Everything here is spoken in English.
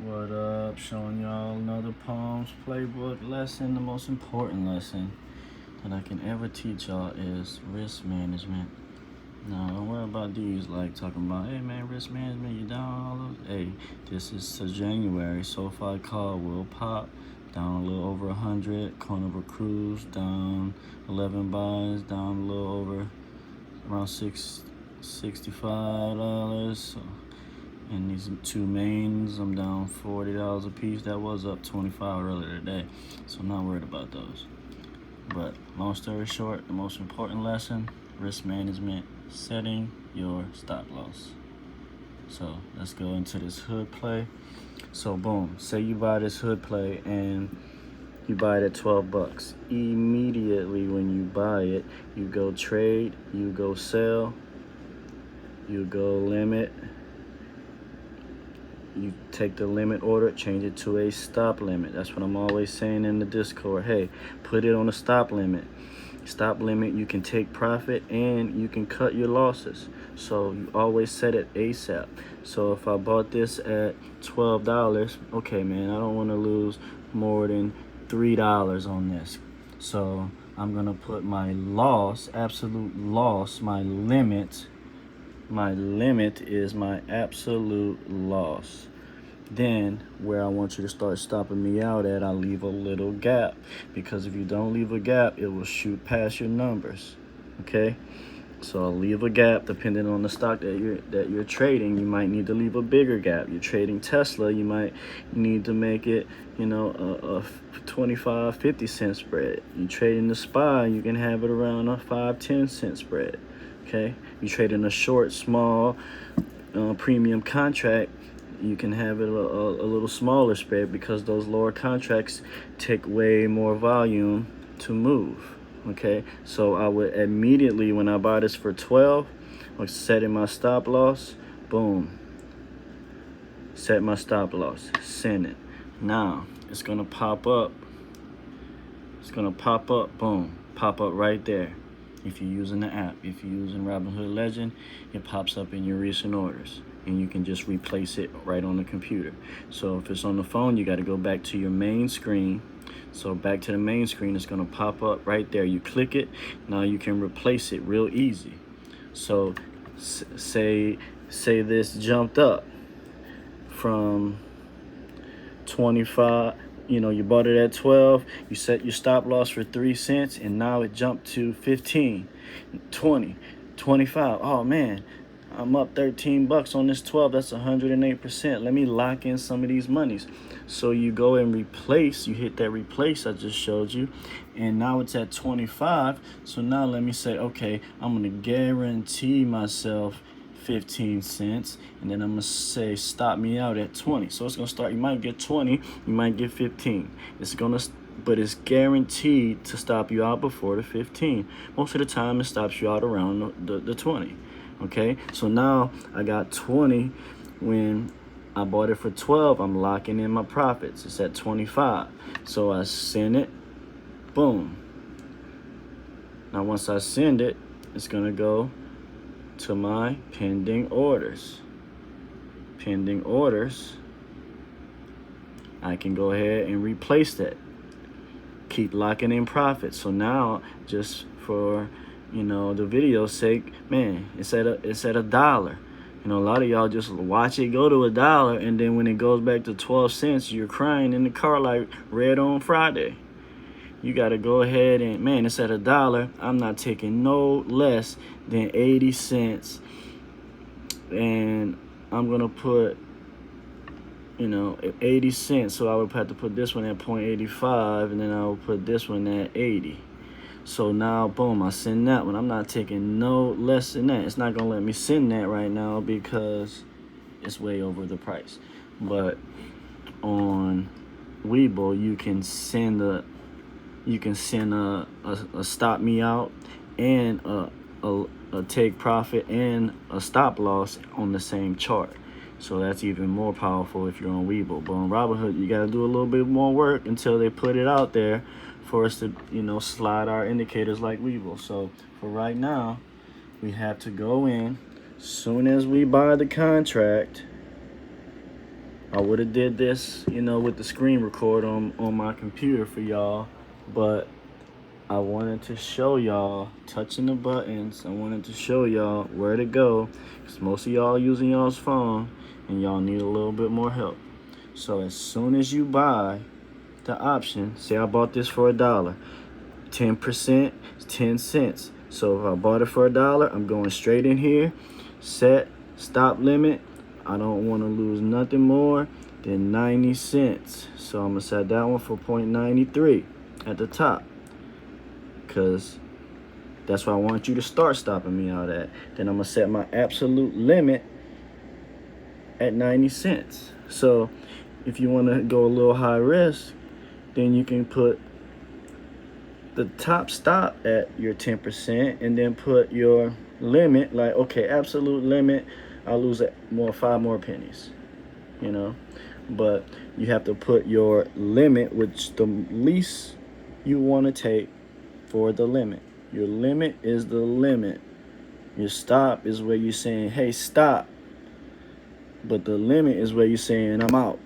What up? Showing y'all another Palms playbook lesson. The most important lesson that I can ever teach y'all is risk management. Now, don't worry about these like talking about, hey man, risk management, you down all those. Hey, this is to January. SoFi call will pop down a little over 100. Carnival Cruise down 11 buys, down a little over around $65. So, and these two mains, I'm down $40 a piece. That was up 25 earlier today, so I'm not worried about those. But long story short, the most important lesson: risk management, setting your stop loss. So let's go into this hood play. So boom, say you buy this hood play and you buy it at 12 bucks. Immediately when you buy it, you go trade, you go sell, you go limit. You take the limit order, change it to a stop limit. That's what I'm always saying in the Discord. Hey, put it on a stop limit. Stop limit, you can take profit and you can cut your losses. So you always set it ASAP. So if I bought this at $12, okay, man, I don't want to lose more than $3 on this. So I'm going to put my loss, absolute loss, my limit. My limit is my absolute loss. Then where I want you to start stopping me out at, I leave a little gap, because if you don't leave a gap, it will shoot past your numbers. Okay, so I'll leave a gap depending on the stock that you're trading. You might need to leave a bigger gap. You're trading Tesla, you might need to make it, a 25-50 cent spread. You trading the SPY, you can have it around a 5-10 cent spread. Okay, you trading a short, small, premium contract, you can have it a little smaller spread, because those lower contracts take way more volume to move. Okay, so I would immediately, when I buy this for 12, I'm setting my stop loss. Boom, set my stop loss, send it. Now it's gonna pop up. Boom, pop up right there. If you're using the app, if you're using Robinhood Legend, it pops up in your recent orders, and you can just replace it right on the computer. So if it's on the phone, you got to go back to your main screen. So back to the main screen, it's going to pop up right there. You click it. Now you can replace it real easy. So say this jumped up from 25. You bought it at 12, you set your stop loss for 3 cents, and now it jumped to 15, 20, 25. Oh man, I'm up 13 bucks on this 12. That's 108%. Let me lock in some of these monies. So you go and replace, you hit that replace I just showed you, and now it's at 25. So now let me say, okay, I'm going to guarantee myself 15 cents, and then I'm gonna say stop me out at 20. So it's gonna start, you might get 20, you might get 15. But it's guaranteed to stop you out before the 15. Most of the time it stops you out around the 20. Okay, so now I got 20. When I bought it for 12, I'm locking in my profits. It's at 25. So I send it, boom. Now once I send it, it's gonna go to my pending orders. I can go ahead and replace that. Keep locking in profits. So now, just for the video's sake, man, it's at $1. A lot of y'all just watch it go to $1, and then when it goes back to 12 cents, you're crying in the car like Red on Friday. You got to go ahead and, man, it's at $1. I'm not taking no less than 80 cents. And I'm going to put, 80 cents. So I would have to put this one at 0.85, and then I will put this one at 80. So now, boom, I send that one. I'm not taking no less than that. It's not going to let me send that right now because it's way over the price. But on Webull, you can send a stop me out and a take profit and a stop loss on the same chart. So that's even more powerful if you're on Webull. But on Robinhood, you got to do a little bit more work until they put it out there for us to, slide our indicators like Webull. So for right now, we have to go in. Soon as we buy the contract, I would have did this, with the screen record on my computer for y'all, but I wanted to show y'all touching the buttons. I wanted to show y'all where to go, because most of y'all using y'all's phone and y'all need a little bit more help. So as soon as you buy the option, say I bought this for $1, 10% is 10 cents. So if I bought it for $1, I'm going straight in here, set stop limit. I don't want to lose nothing more than 90 cents. So I'm gonna set that one for 0.93 at the top, because that's what I want you to start stopping me out at. Then I'm gonna set my absolute limit at 90 cents. So if you want to go a little high risk, then you can put the top stop at your 10% and then put your limit, like, okay, absolute limit, I'll lose 5 more pennies, but you have to put your limit, which the least you want to take for the limit. Your limit is the limit. Your stop is where you're saying, hey, stop. But the limit is where you're saying, I'm out.